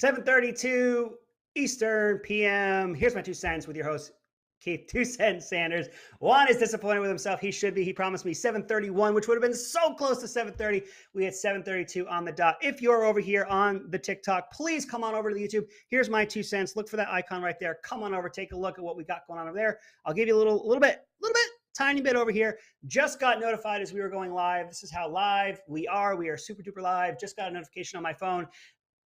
7:32 Eastern PM. Here's my 2 cents with your host, Keith 2 Cent Sanders. Juan is disappointed with himself. He should be. He promised me 7:31, which would have been so close to 7:30. We had 7:32 on the dot. If you're over here on the TikTok, please come on over to the YouTube. Here's my 2 cents. Look for that icon right there. Come on over. Take a look at what we got going on over there. I'll give you a little bit, tiny bit over here. Just got notified as we were going live. This is how live we are. We are super duper live. Just got a notification on my phone.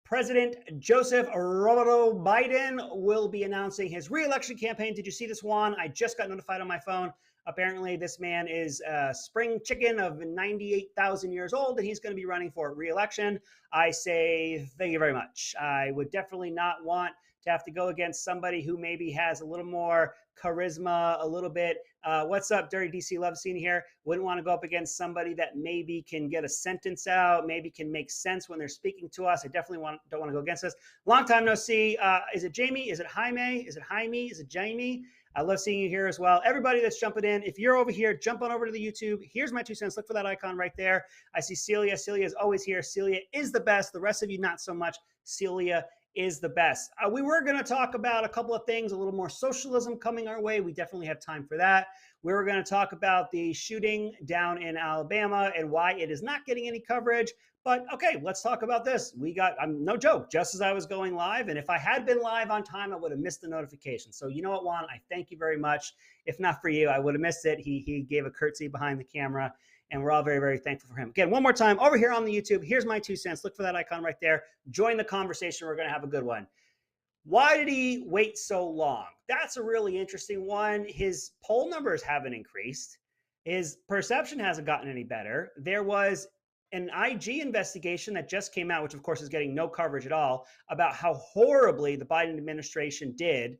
President Joseph Roberto Biden will be announcing his re-election campaign. Did you see this, Juan? I just got notified on my phone. Apparently, this man is a spring chicken of 98,000 years old, and he's going to be running for re-election. I say thank you very much. I would definitely not want to have to go against somebody who maybe has a little more charisma, a little bit. What's up, Dirty DC Love Scene here? Wouldn't want to go up against somebody that maybe can get a sentence out, maybe can make sense when they're speaking to us. I definitely don't want to go against this. Long time no see. Is it Jamie? Is it Jaime? Is it Jaime? Is it Jamie? I love seeing you here as well. Everybody that's jumping in, if you're over here, jump on over to the YouTube. Here's my 2 cents. Look for that icon right there. I see Celia. Celia is always here. Celia is the best. The rest of you, not so much. Celia is the best. We were going to talk about a couple of things, a little more socialism coming our way. We definitely have time for that. We were going to talk about the shooting down in Alabama and why it is not getting any coverage. But okay, let's talk about this. No joke, just as I was going live, and if I had been live on time, I would have missed the notification. So you know what, Juan, I thank you very much. If not for you, I would have missed it. He gave a curtsy behind the camera, and we're all very, very thankful for him. Again, one more time, over here on the YouTube, here's my 2 cents. Look for that icon right there. Join the conversation. We're going to have a good one. Why did he wait so long? That's a really interesting one. His poll numbers haven't increased. His perception hasn't gotten any better. There was an IG investigation that just came out, which of course is getting no coverage at all, about how horribly the Biden administration did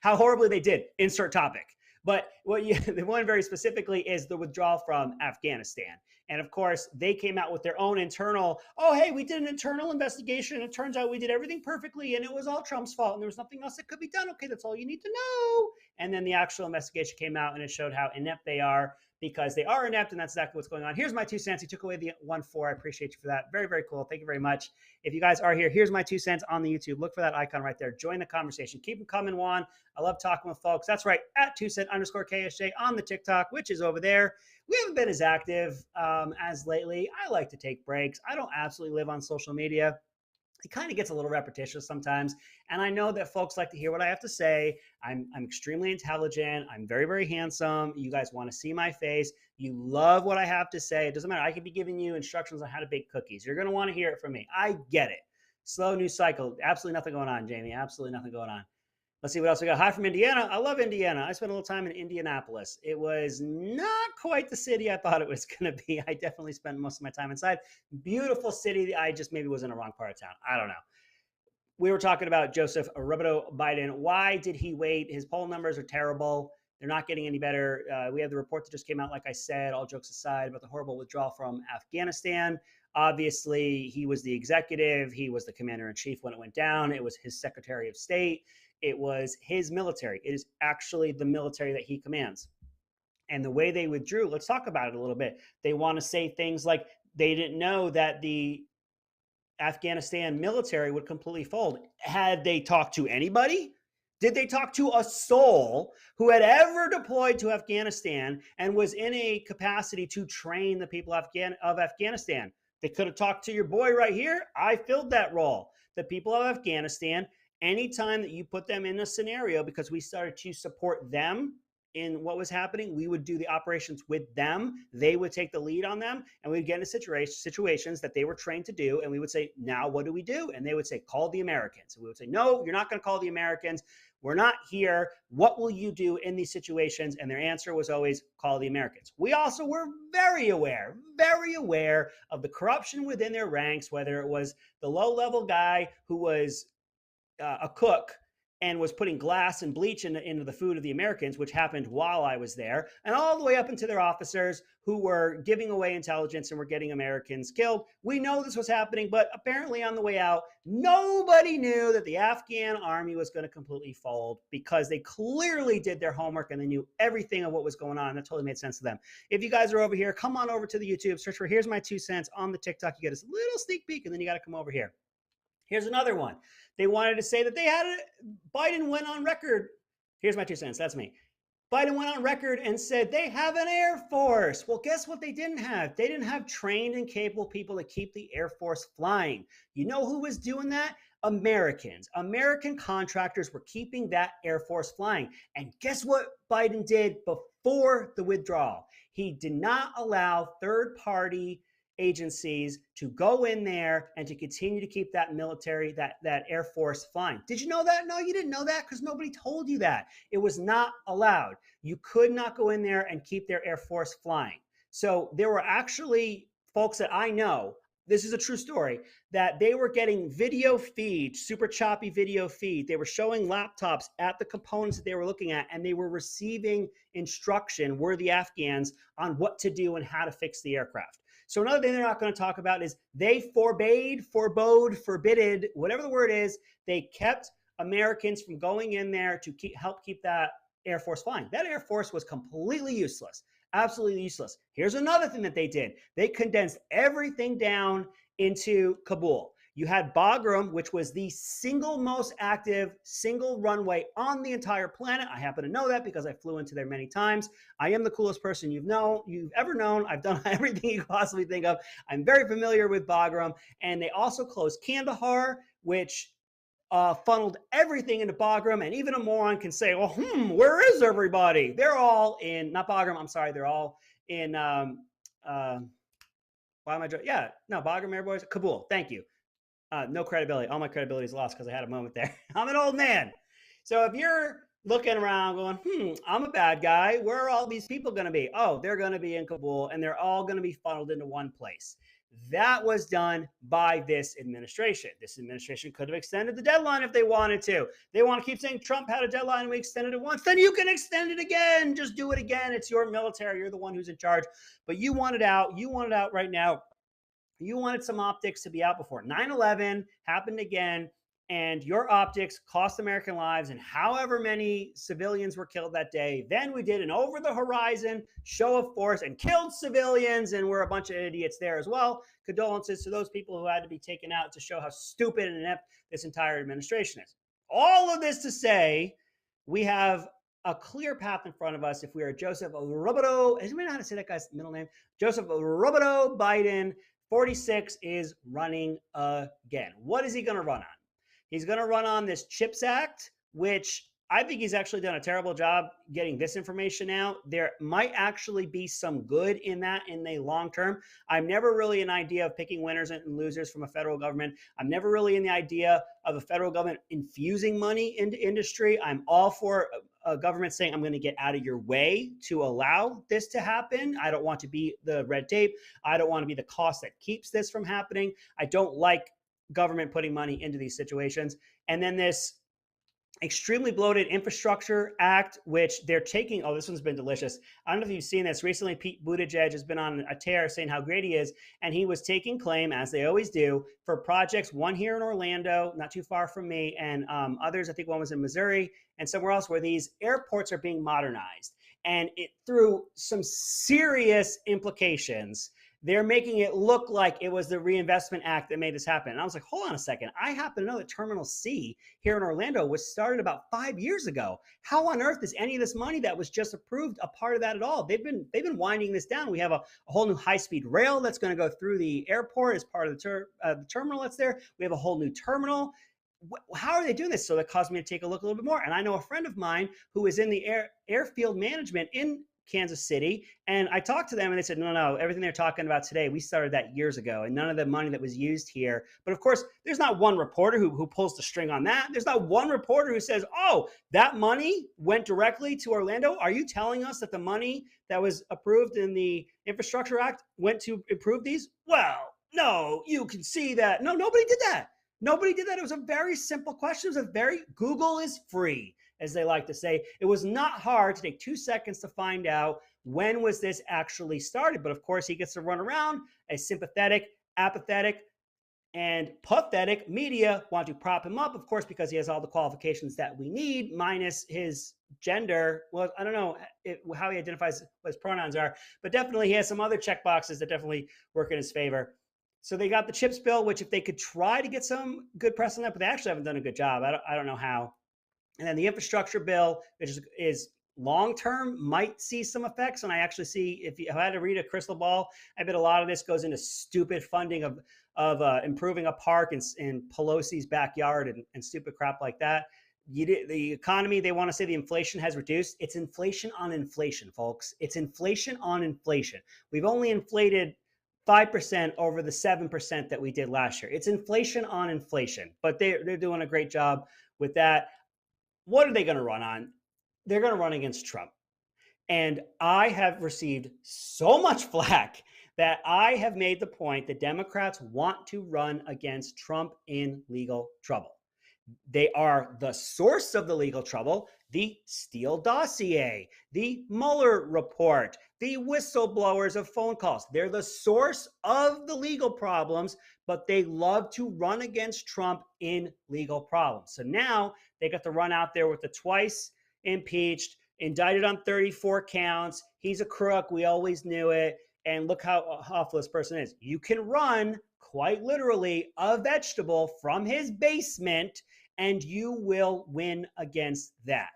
how horribly they did. Insert topic. But the one very specifically is the withdrawal from Afghanistan. And of course, they came out with their own internal, oh, hey, we did an internal investigation. And it turns out we did everything perfectly and it was all Trump's fault and there was nothing else that could be done. Okay, that's all you need to know. And then the actual investigation came out and it showed how inept they are, because they are inept, and that's exactly what's going on. Here's my 2 cents. He took away the 1-4. I appreciate you for that. Very, very cool. Thank you very much. If you guys are here, here's my 2 cents on the YouTube. Look for that icon right there. Join the conversation. Keep them coming, Juan. I love talking with folks. That's right, at 2cent_KSJ on the TikTok, which is over there. We haven't been as active as lately. I like to take breaks. I don't absolutely live on social media. It kind of gets a little repetitious sometimes. And I know that folks like to hear what I have to say. I'm extremely intelligent. I'm very, very handsome. You guys want to see my face. You love what I have to say. It doesn't matter. I could be giving you instructions on how to bake cookies. You're going to want to hear it from me. I get it. Slow news cycle. Absolutely nothing going on, Jamie. Absolutely nothing going on. Let's see what else we got. Hi from Indiana. I love Indiana. I spent a little time in Indianapolis. It was not quite the city I thought it was going to be. I definitely spent most of my time inside. Beautiful city. I just maybe was in the wrong part of town. I don't know. We were talking about Joseph Roberto Biden. Why did he wait? His poll numbers are terrible. They're not getting any better. We have the report that just came out, like I said, all jokes aside, about the horrible withdrawal from Afghanistan. Obviously, he was the executive. He was the commander in chief when it went down. It was his secretary of state. It was his military. It is actually the military that he commands. And the way they withdrew, let's talk about it a little bit. They want to say things like they didn't know that the Afghanistan military would completely fold. Had they talked to anybody? Did they talk to a soul who had ever deployed to Afghanistan and was in a capacity to train the people of Afghanistan? They could have talked to your boy right here. I filled that role. The people of Afghanistan, anytime that you put them in a scenario, because we started to support them in what was happening, we would do the operations with them. They would take the lead on them, and we'd get into situations that they were trained to do. And we would say, now what do we do? And they would say, call the Americans. And we would say, no, you're not going to call the Americans. We're not here. What will you do in these situations? And their answer was always, call the Americans. We also were very aware of the corruption within their ranks, whether it was the low-level guy who was a cook and was putting glass and bleach into the food of the Americans, which happened while I was there, and all the way up into their officers who were giving away intelligence and were getting Americans killed. We know this was happening, but apparently on the way out, nobody knew that the Afghan army was going to completely fold because they clearly did their homework and they knew everything of what was going on. And that totally made sense to them. If you guys are over here, come on over to the YouTube, search for Here's My 2 Cents on the TikTok. You get a little sneak peek, and then you got to come over here. Here's another one. They wanted to say that Biden went on record. Here's my 2 cents. That's me. Biden went on record and said they have an Air Force. Well, guess what they didn't have? They didn't have trained and capable people to keep the Air Force flying. You know who was doing that? Americans. American contractors were keeping that Air Force flying. And guess what Biden did before the withdrawal? He did not allow third-party agencies to go in there and to continue to keep that military, that Air Force flying. Did you know that? No, you didn't know that because nobody told you that. It was not allowed. You could not go in there and keep their Air Force flying. So there were actually folks that I know, this is a true story, that they were getting video feed, super choppy video feed. They were showing laptops at the components that they were looking at, and they were receiving instruction, were the Afghans, on what to do and how to fix the aircraft. So another thing they're not going to talk about is they forbidded, whatever the word is, they kept Americans from going in there to help keep that Air Force flying. That Air Force was completely useless, absolutely useless. Here's another thing that they did. They condensed everything down into Kabul. You had Bagram, which was the single most active single runway on the entire planet. I happen to know that because I flew into there many times. I am the coolest person you've ever known. I've done everything you could possibly think of. I'm very familiar with Bagram. And they also closed Kandahar, which funneled everything into Bagram. And even a moron can say, well, where is everybody? They're all in, not Bagram, I'm sorry, they're all in, Bagram Air Boys, Kabul, thank you. No credibility. All my credibility is lost because I had a moment there. I'm an old man. So if you're looking around going, I'm a bad guy, where are all these people going to be? Oh, they're going to be in Kabul, and they're all going to be funneled into one place. That was done by this administration. This administration could have extended the deadline if they wanted to. They want to keep saying Trump had a deadline and we extended it once. Then you can extend it again. Just do it again. It's your military. You're the one who's in charge. But you want it out. You want it out right now. You wanted some optics to be out before 9/11 happened again, and your optics cost American lives and however many civilians were killed that day. Then we did an over-the-horizon show of force and killed civilians, and we're a bunch of idiots there as well. Condolences to those people who had to be taken out to show how stupid and inept this entire administration is. All of this to say, we have a clear path in front of us if we are Joseph Roboto. Does anybody know how to say that guy's middle name? Joseph Roboto Biden. 46 is running again. What is he going to run on? He's going to run on this CHIPS Act, which I think he's actually done a terrible job getting this information out. There might actually be some good in that in the long term. I'm never really an idea of picking winners and losers from a federal government. I'm never really in the idea of a federal government infusing money into industry. I'm all for a government saying, I'm going to get out of your way to allow this to happen. I don't want to be the red tape. I don't want to be the cost that keeps this from happening. I don't like government putting money into these situations. And then this extremely bloated infrastructure act, which they're taking. Oh, this one's been delicious. I don't know if you've seen this. Recently, Pete Buttigieg has been on a tear saying how great he is. And he was taking claim, as they always do, for projects, one here in Orlando, not too far from me, and others, I think one was in Missouri and somewhere else, where these airports are being modernized. And it through some serious implications, they're making it look like it was the Reinvestment Act that made this happen. And I was like, hold on a second. I happen to know that Terminal C here in Orlando was started about 5 years ago. How on earth is any of this money that was just approved a part of that at all? They've been winding this down. We have a whole new high-speed rail that's going to go through the airport as part of the terminal that's there. We have a whole new terminal. How are they doing this? So that caused me to take a look a little bit more. And I know a friend of mine who is in the airfield management in Kansas City. And I talked to them and they said, no, everything they're talking about today, we started that years ago and none of the money that was used here. But of course, there's not one reporter who pulls the string on that. There's not one reporter who says, oh, that money went directly to Orlando. Are you telling us that the money that was approved in the Infrastructure Act went to improve these? Well, no, you can see that. No, nobody did that. Nobody did that. It was a very simple question. It was a very, Google is free, as they like to say. It was not hard to take 2 seconds to find out when was this actually started. But of course, he gets to run around. A sympathetic, apathetic, and pathetic media want to prop him up, of course, because he has all the qualifications that we need, minus his gender. Well, I don't know how he identifies what his pronouns are, but definitely he has some other check boxes that definitely work in his favor. So they got the CHIPS bill, which if they could try to get some good press on that, but they actually haven't done a good job. I don't know how. And then the infrastructure bill, which is long term, might see some effects. And I actually see, if I had to read a crystal ball, I bet a lot of this goes into stupid funding of improving a park in Pelosi's backyard and stupid crap like that. The economy, they want to say the inflation has reduced. It's inflation on inflation, folks. It's inflation on inflation. We've only inflated 5% over the 7% that we did last year. It's inflation on inflation, but they're doing a great job with that. What are they going to run on? They're going to run against Trump. And I have received so much flack that I have made the point that Democrats want to run against Trump in legal trouble. They are the source of the legal trouble, the Steele dossier, the Mueller report, the whistleblowers of phone calls. They're the source of the legal problems, but they love to run against Trump in legal problems. So now they got to run out there with the twice impeached, indicted on 34 counts. He's a crook. We always knew it. And look how awful this person is. You can run, quite literally, a vegetable from his basement, and you will win against that.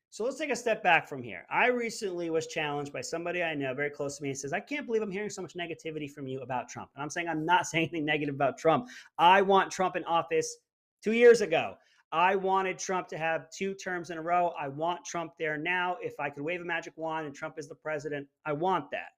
So let's take a step back from here. I recently was challenged by somebody I know very close to me and says, I can't believe I'm hearing so much negativity from you about Trump. And I'm saying I'm not saying anything negative about Trump. I want Trump in office 2 years ago. I wanted Trump to have 2 terms in a row. I want Trump there now. If I could wave a magic wand and Trump is the president, I want that.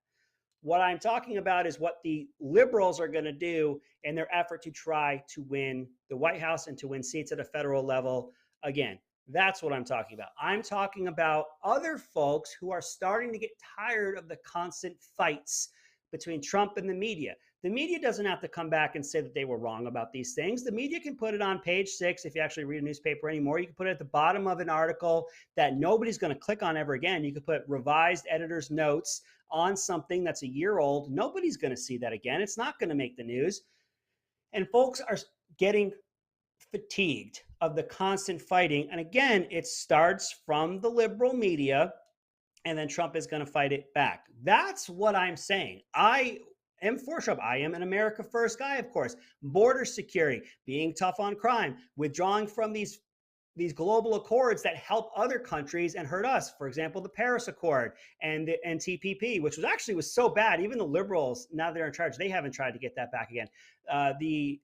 What I'm talking about is what the liberals are going to do in their effort to try to win the White House and to win seats at a federal level. Again, that's what I'm talking about. I'm talking about other folks who are starting to get tired of the constant fights between Trump and the media. The media doesn't have to come back and say that they were wrong about these things. The media can put it on page 6 if you actually read a newspaper anymore. You can put it at the bottom of an article that nobody's going to click on ever again. You could put revised editor's notes on something that's a year old. Nobody's going to see that again. It's not going to make the news. And folks are getting fatigued of the constant fighting. And again, it starts from the liberal media, and then Trump is going to fight it back. That's what I'm saying. I am for Trump. I am an America First guy, of course. Border security, being tough on crime, withdrawing from these global accords that help other countries and hurt us. For example, the Paris Accord and TPP, which was so bad. Even the liberals, now they're in charge, they haven't tried to get that back again. The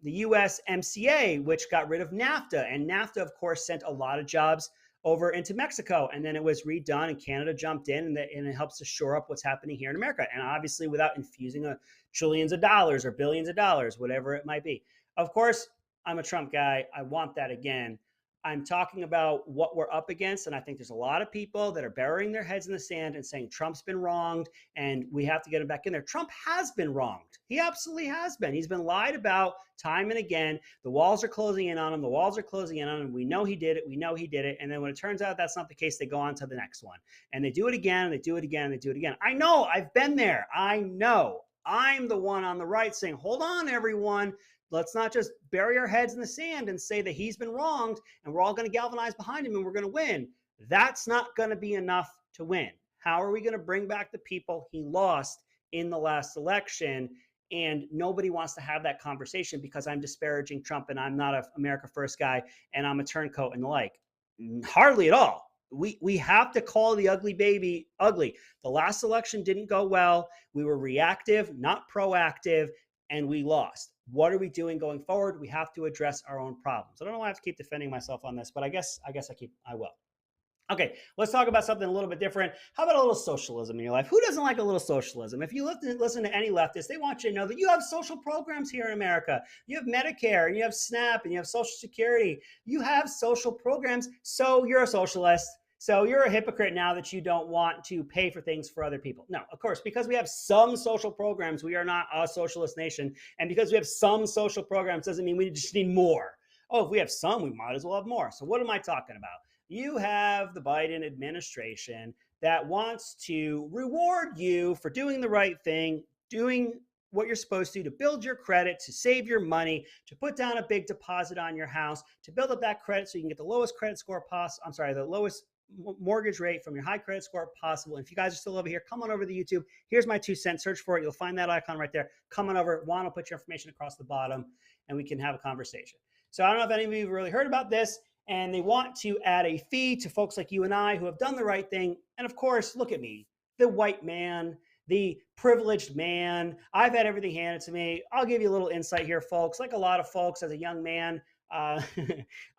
USMCA, which got rid of NAFTA, and NAFTA, of course, sent a lot of jobs over into Mexico, and then it was redone, and Canada jumped in, and it helps to shore up what's happening here in America. And obviously, without infusing trillions of dollars or billions of dollars, whatever it might be. Of course, I'm a Trump guy. I want that again. I'm talking about what we're up against, and I think there's a lot of people that are burying their heads in the sand and saying Trump's been wronged, and we have to get him back in there. Trump has been wronged. He absolutely has been. He's been lied about time and again. The walls are closing in on him. The walls are closing in on him. We know he did it. We know he did it. And then when it turns out that's not the case, they go on to the next one. And they do it again, and they do it again, and they do it again. I know. I've been there. I know. I'm the one on the right saying, hold on, everyone. Let's not just bury our heads in the sand and say that he's been wronged and we're all going to galvanize behind him and we're going to win. That's not going to be enough to win. How are we going to bring back the people he lost in the last election? And nobody wants to have that conversation because I'm disparaging Trump and I'm not an America First guy and I'm a turncoat and the like. Hardly at all. We have to call the ugly baby ugly. The last election didn't go well. We were reactive, not proactive, and we lost. What are we doing going forward? We have to address our own problems. I don't know why I have to keep defending myself on this, but I guess I will. Okay, let's talk about something a little bit different. How about a little socialism in your life? Who doesn't like a little socialism? If you listen to any leftist, they want you to know that you have social programs here in America. You have Medicare, and you have SNAP, and you have Social Security. You have social programs, so you're a socialist. So you're a hypocrite now that you don't want to pay for things for other people. No, of course, because we have some social programs, we are not a socialist nation. And because we have some social programs doesn't mean we just need more. Oh, if we have some, we might as well have more. So what am I talking about? You have the Biden administration that wants to reward you for doing the right thing, doing what you're supposed to build your credit, to save your money, to put down a big deposit on your house, to build up that credit so you can get the lowest credit score possible. I'm sorry, the lowest mortgage rate from your high credit score possible. And if you guys are still over here, come on over to YouTube. Here's my 2 cents. Search for it. You'll find that icon right there. Come on over. Juan will put your information across the bottom and we can have a conversation. So I don't know if any of you have really heard about this, and they want to add a fee to folks like you and I who have done the right thing. And of course, look at me, the white man, the privileged man. I've had everything handed to me. I'll give you a little insight here, folks. Like a lot of folks, as a young man, uh,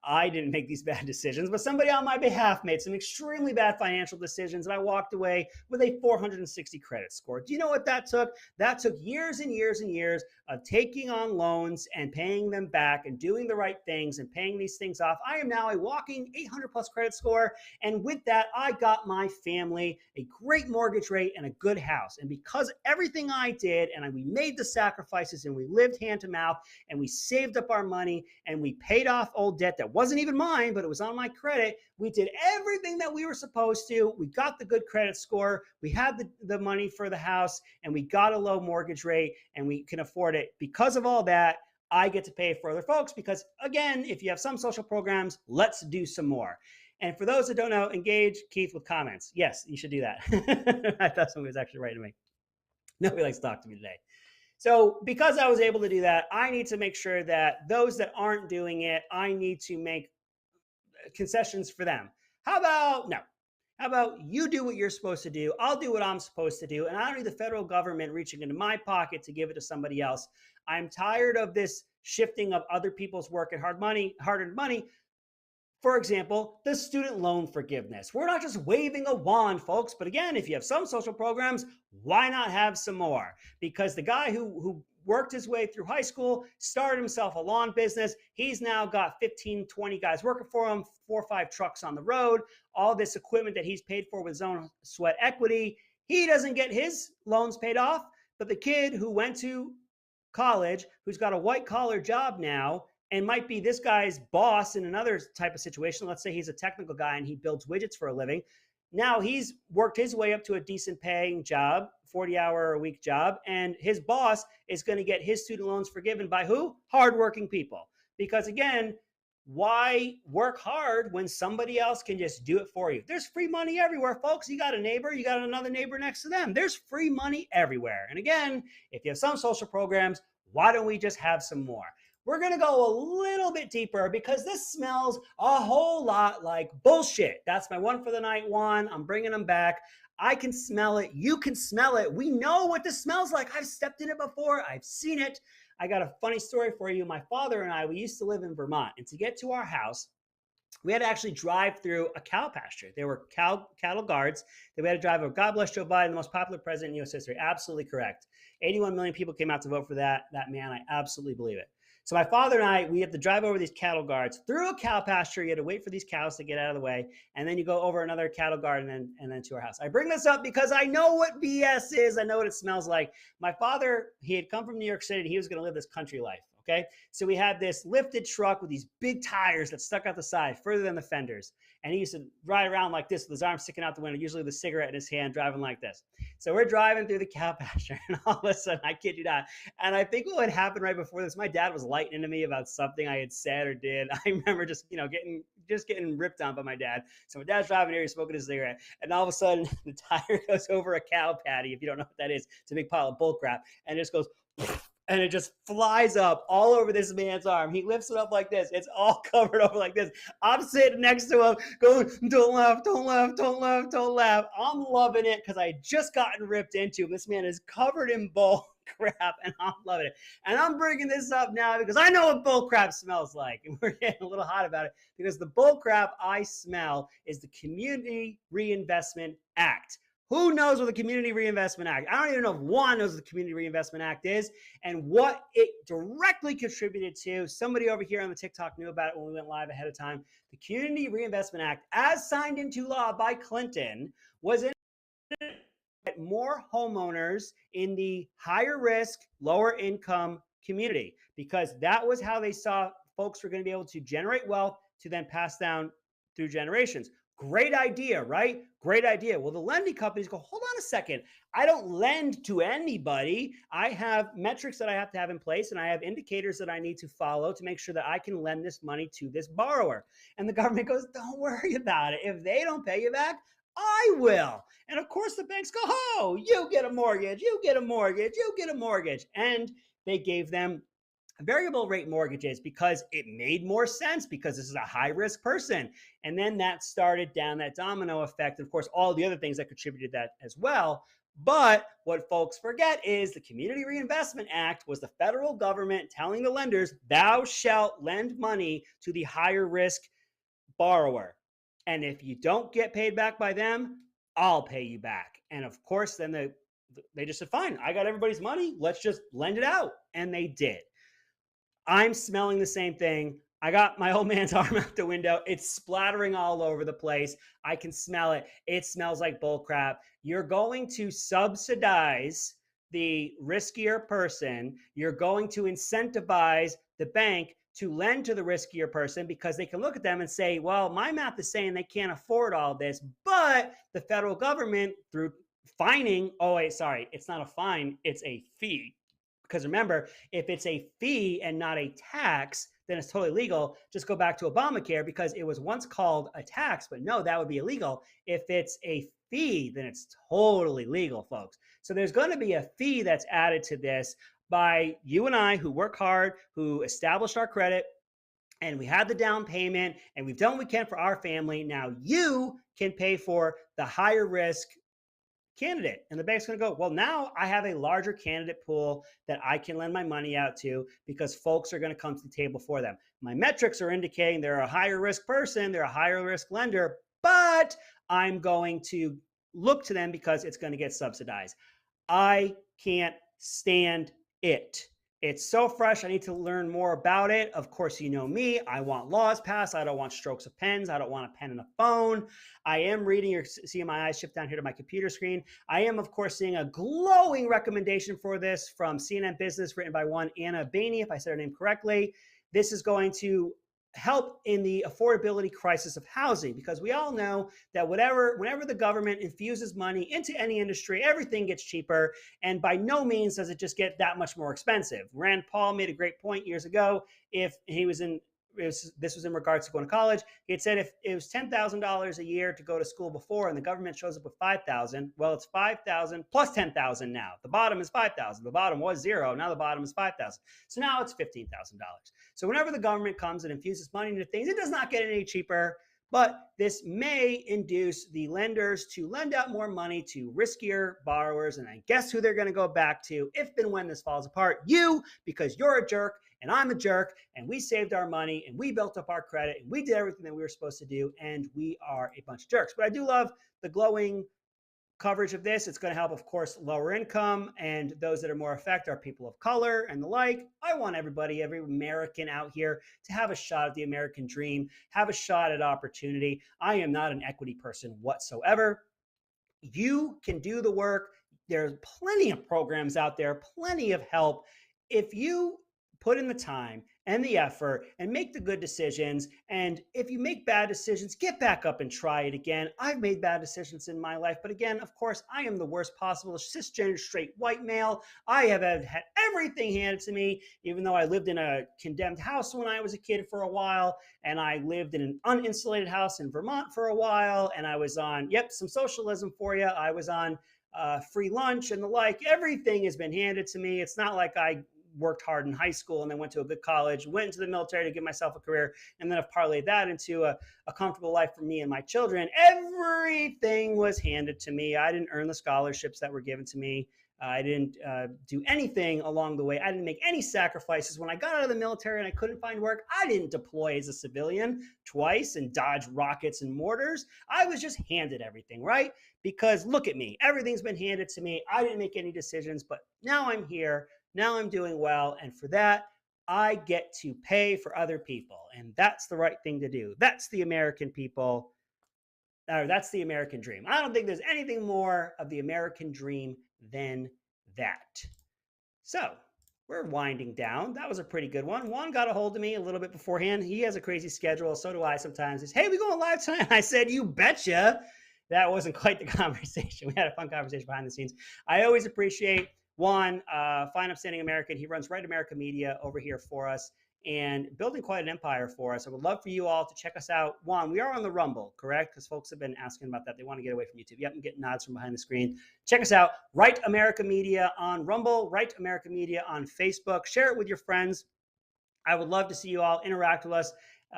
I didn't make these bad decisions, but somebody on my behalf made some extremely bad financial decisions, and I walked away with a 460 credit score. Do you know what that took? That took years and years and years of taking on loans and paying them back and doing the right things and paying these things off. I am now a walking 800 plus credit score, and with that, I got my family a great mortgage rate and a good house. And because everything I did, and we made the sacrifices, and we lived hand to mouth, and we saved up our money, and we paid off old debt that wasn't even mine, but it was on my credit. We did everything that we were supposed to. We got the good credit score. We had the money for the house, and we got a low mortgage rate, and we can afford it. Because of all that, I get to pay for other folks because, again, if you have some social programs, let's do some more. And for those that don't know, engage Keith with comments. Yes, you should do that. I thought somebody was actually writing to me. Nobody likes to talk to me today. So because I was able to do that, I need to make sure that those that aren't doing it, I need to make concessions for them. How about no? How about you do what you're supposed to do? I'll do what I'm supposed to do. And I don't need the federal government reaching into my pocket to give it to somebody else. I'm tired of this shifting of other people's work and hard-earned money. For example, the student loan forgiveness. We're not just waving a wand, folks. But again, if you have some social programs, why not have some more? Because the guy who worked his way through high school, started himself a lawn business. He's now got 15, 20 guys working for him, 4 or 5 trucks on the road, all this equipment that he's paid for with his own sweat equity. He doesn't get his loans paid off, but the kid who went to college, who's got a white collar job now, and might be this guy's boss in another type of situation. Let's say he's a technical guy and he builds widgets for a living. Now he's worked his way up to a decent paying job, 40-hour-a-week job, and his boss is going to get his student loans forgiven by who? Hardworking people. Because again, why work hard when somebody else can just do it for you? There's free money everywhere, folks. You got a neighbor, you got another neighbor next to them. There's free money everywhere. And again, if you have some social programs, why don't we just have some more? We're going to go a little bit deeper because this smells a whole lot like bullshit. That's my one for the night one. I'm bringing them back. I can smell it. You can smell it. We know what this smells like. I've stepped in it before. I've seen it. I got a funny story for you. My father and I, we used to live in Vermont, and to get to our house, we had to actually drive through a cow pasture. There were cattle guards that we had to drive over. God bless Joe Biden, the most popular president in U.S. history. Absolutely correct. 81 million people came out to vote for that man. I absolutely believe it. So my father and I, we had to drive over these cattle guards through a cow pasture. You had to wait for these cows to get out of the way. And then you go over another cattle guard and then to our house. I bring this up because I know what BS is. I know what it smells like. My father, he had come from New York City and he was going to live this country life. Okay. So we had this lifted truck with these big tires that stuck out the side further than the fenders. And he used to ride around like this with his arm sticking out the window, usually with a cigarette in his hand, driving like this. So we're driving through the cow pasture and all of a sudden, I kid you not. And I think what had happened right before this, my dad was lighting into me about something I had said or did. I remember just getting ripped on by my dad. So my dad's driving here, he's smoking a cigarette. And all of a sudden the tire goes over a cow patty. If you don't know what that is, it's a big pile of bull crap. And it just goes, and it just flies up all over this man's arm. He lifts it up like this. It's all covered over like this. I'm sitting next to him going, don't laugh, don't laugh, don't laugh, don't laugh. I'm loving it because I just gotten ripped into. This man is covered in bull crap and I'm loving it. And I'm bringing this up now because I know what bull crap smells like. And we're getting a little hot about it because the bull crap I smell is the Community Reinvestment Act. Who knows what the Community Reinvestment Act? I don't even know if Juan knows what the Community Reinvestment Act is and what it directly contributed to. Somebody over here on the TikTok knew about it when we went live ahead of time. The Community Reinvestment Act, as signed into law by Clinton, was in more homeowners in the higher risk, lower income community, because that was how they saw folks were going to be able to generate wealth to then pass down through generations. Great idea, right? Great idea. Well, the lending companies go, hold on a second. I don't lend to anybody. I have metrics that I have to have in place, and I have indicators that I need to follow to make sure that I can lend this money to this borrower. And the government goes, don't worry about it. If they don't pay you back, I will. And of course, the banks go, oh, you get a mortgage, you get a mortgage, you get a mortgage. And they gave them variable rate mortgages because it made more sense, because this is a high risk person. And then that started down that domino effect. Of course, all the other things that contributed that as well. But what folks forget is the Community Reinvestment Act was the federal government telling the lenders, thou shalt lend money to the higher risk borrower. And if you don't get paid back by them, I'll pay you back. And of course, then they just said, fine, I got everybody's money. Let's just lend it out. And they did. I'm smelling the same thing. I got my old man's arm out the window. It's splattering all over the place. I can smell it. It smells like bull crap. You're going to subsidize the riskier person. You're going to incentivize the bank to lend to the riskier person because they can look at them and say, well, my math is saying they can't afford all this, but the federal government through fining, oh wait, sorry, it's not a fine, it's a fee. Because remember, if it's a fee and not a tax, then it's totally legal. Just go back to Obamacare because it was once called a tax, but no, that would be illegal. If it's a fee, then it's totally legal, folks. So there's going to be a fee that's added to this by you and I who work hard, who established our credit, and we had the down payment, and we've done what we can for our family. Now you can pay for the higher risk candidate. And the bank's going to go, well, now I have a larger candidate pool that I can lend my money out to because folks are going to come to the table for them. My metrics are indicating they're a higher risk person, they're a higher risk lender, but I'm going to look to them because it's going to get subsidized. I can't stand it. It's so fresh. I need to learn more about it. Of course, you know me. I want laws passed. I don't want strokes of pens. I don't want a pen and a phone. I am reading, you're seeing my eyes shift down here to my computer screen. I am, of course, seeing a glowing recommendation for this from CNN Business, written by one Anna Bainey, if I said her name correctly. This is going to help in the affordability crisis of housing, because we all know that whenever the government infuses money into any industry, everything gets cheaper, and by no means does it just get that much more expensive. Rand Paul made a great point years ago. If he was in this was in regards to going to college. He had said if it was $10,000 a year to go to school before, and the government shows up with $5,000, well, it's $5,000 plus $10,000 now. The bottom is $5,000. The bottom was zero. Now the bottom is $5,000. So now it's $15,000. So whenever the government comes and infuses money into things, it does not get any cheaper. But this may induce the lenders to lend out more money to riskier borrowers. And I guess who they're going to go back to if and when this falls apart? You, because you're a jerk and I'm a jerk, and we saved our money and we built up our credit and we did everything that we were supposed to do, and we are a bunch of jerks. But I do love the glowing coverage of this. It's going to help, of course, lower income, and those that are more affected are people of color and the like. I want everybody, every American out here to have a shot at the American dream, have a shot at opportunity. I am not an equity person whatsoever. You can do the work. There's plenty of programs out there, plenty of help. If you put in the time and the effort and make the good decisions, and if you make bad decisions, get back up and try it again. I've made bad decisions in my life, but again, of course, I am the worst possible cisgender straight white male. I have had everything handed to me, even though I lived in a condemned house when I was a kid for a while, and I lived in an uninsulated house in Vermont for a while, and I was on, some socialism for you. I was on free lunch and the like. Everything has been handed to me. It's not like I worked hard in high school and then went to a good college, went into the military to give myself a career, and then I've parlayed that into a comfortable life for me and my children. Everything was handed to me. I didn't earn the scholarships that were given to me. I didn't do anything along the way. I didn't make any sacrifices. When I got out of the military and I couldn't find work, I didn't deploy as a civilian twice and dodge rockets and mortars. I was just handed everything, right? Because look at me, everything's been handed to me. I didn't make any decisions, but now I'm here. Now I'm doing well. And for that, I get to pay for other people. And that's the right thing to do. That's the American people. Or that's the American dream. I don't think there's anything more of the American dream than that. So we're winding down. That was a pretty good one. Juan got a hold of me a little bit beforehand. He has a crazy schedule. So do I sometimes. He's, hey, we going live tonight? I said, you betcha. That wasn't quite the conversation. We had a fun conversation behind the scenes. I always appreciate Juan, fine, upstanding American. He runs Right America Media over here for us and building quite an empire for us. I would love for you all to check us out. Juan, we are on the Rumble, correct? Because folks have been asking about that. They want to get away from YouTube. Yep, I'm getting nods from behind the screen. Check us out, Right America Media on Rumble, Right America Media on Facebook. Share it with your friends. I would love to see you all interact with us.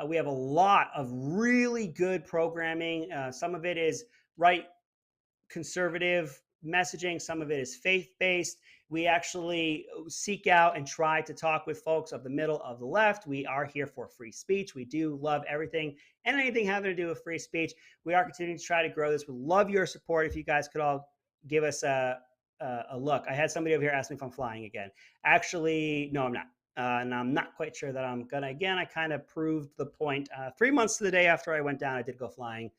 We have a lot of really good programming. Some of it is right conservative messaging. Some of it is faith-based. We actually seek out and try to talk with folks of the middle of the left. We are here for free speech. We do love everything and anything having to do with free speech. We are continuing to try to grow this. We love your support. If you guys could all give us a look. I had somebody over here ask me if I'm flying again. Actually, no, I'm not. And I'm not quite sure that I'm gonna. Again, I kind of proved the point. 3 months to the day after I went down, I did go flying.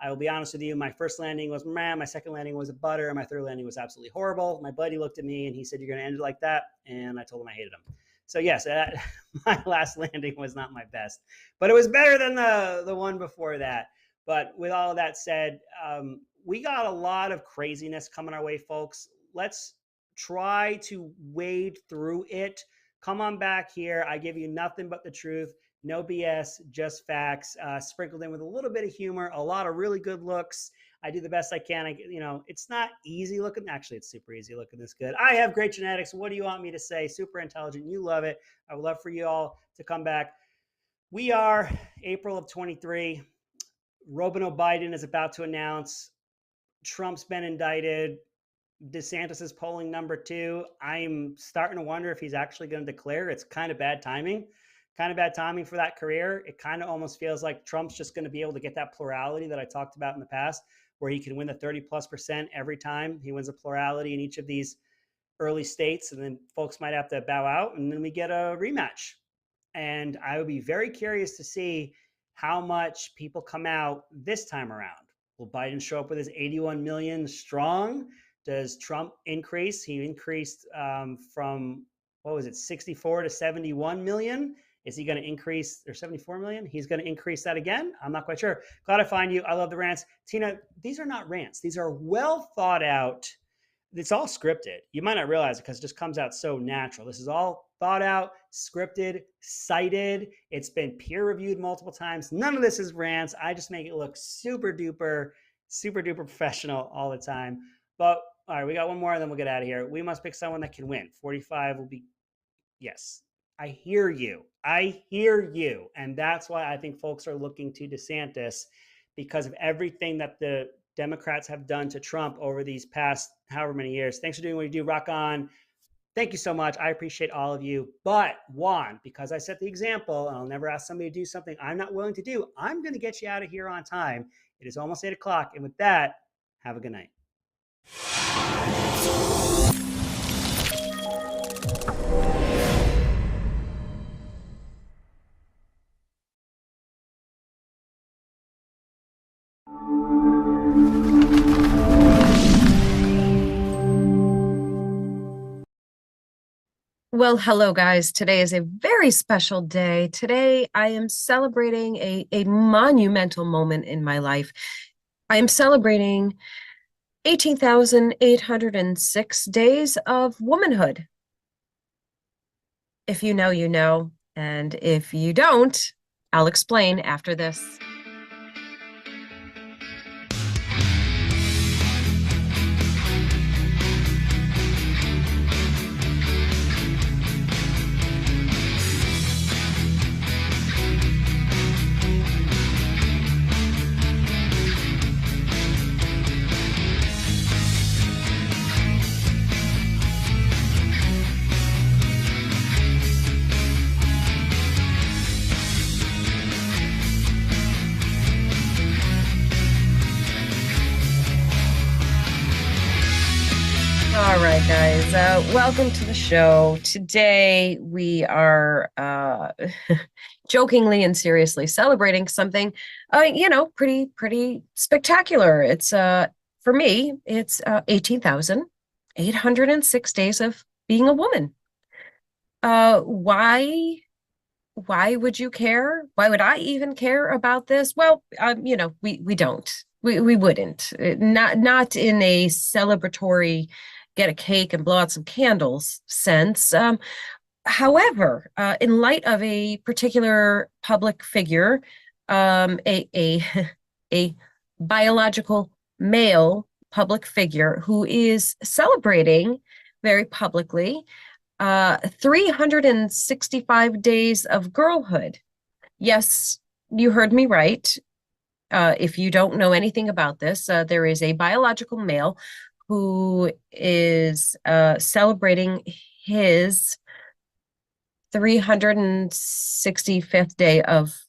I will be honest with you, my first landing was my second landing was a butter, and my third landing was absolutely horrible. My buddy looked at me and he said, you're going to end it like that? And I told him I hated him. So yes, my last landing was not my best, but it was better than the one before that. But with all of that said, we got a lot of craziness coming our way, folks. Let's try to wade through it. Come on back here. I give you nothing but the truth. No BS, just facts, sprinkled in with a little bit of humor, a lot of really good looks. I do the best I can. It's not easy looking. Actually, it's super easy looking this good. I have great genetics. What do you want me to say? Super intelligent. You love it. I would love for you all to come back. We are April of 23. Robino Biden is about to announce Trump's been indicted. DeSantis is polling number 2. I'm starting to wonder if he's actually going to declare. It's kind of bad timing. Kind of bad timing for that career. It kind of almost feels like Trump's just going to be able to get that plurality that I talked about in the past, where he can win the 30+% every time he wins a plurality in each of these early states. And then folks might have to bow out and then we get a rematch. And I would be very curious to see how much people come out this time around. Will Biden show up with his 81 million strong? Does Trump increase? He increased from, 64 to 71 million. Is he going to increase, or 74 million? He's going to increase that again? I'm not quite sure. Glad I find you. I love the rants. Tina, these are not rants. These are well thought out. It's all scripted. You might not realize it because it just comes out so natural. This is all thought out, scripted, cited. It's been peer reviewed multiple times. None of this is rants. I just make it look super duper professional all the time. But all right, we got one more and then we'll get out of here. We must pick someone that can win. 45 will be, yes. I hear you. And that's why I think folks are looking to DeSantis, because of everything that the Democrats have done to Trump over these past however many years. Thanks for doing what you do. Rock on. Thank you so much. I appreciate all of you. But Juan, because I set the example, and I'll never ask somebody to do something I'm not willing to do, I'm going to get you out of here on time. It is almost 8 o'clock. And with that, have a good night. Well, hello, guys. Today is a very special day. Today, I am celebrating a monumental moment in my life. I am celebrating 18,806 days of womanhood. If you know, you know. And if you don't, I'll explain after this. All right, guys, welcome to the show. Today we are jokingly and seriously celebrating something, pretty spectacular. It's for me, it's 18,806 days of being a woman. Why would you care? Why would I even care about this? Well, we don't. We wouldn't. Not in a celebratory get a cake and blow out some candles sense. However, in light of a particular public figure, a a biological male public figure who is celebrating very publicly 365 days of girlhood. Yes, you heard me right. If you don't know anything about this, there is a biological male who is celebrating his 365th day of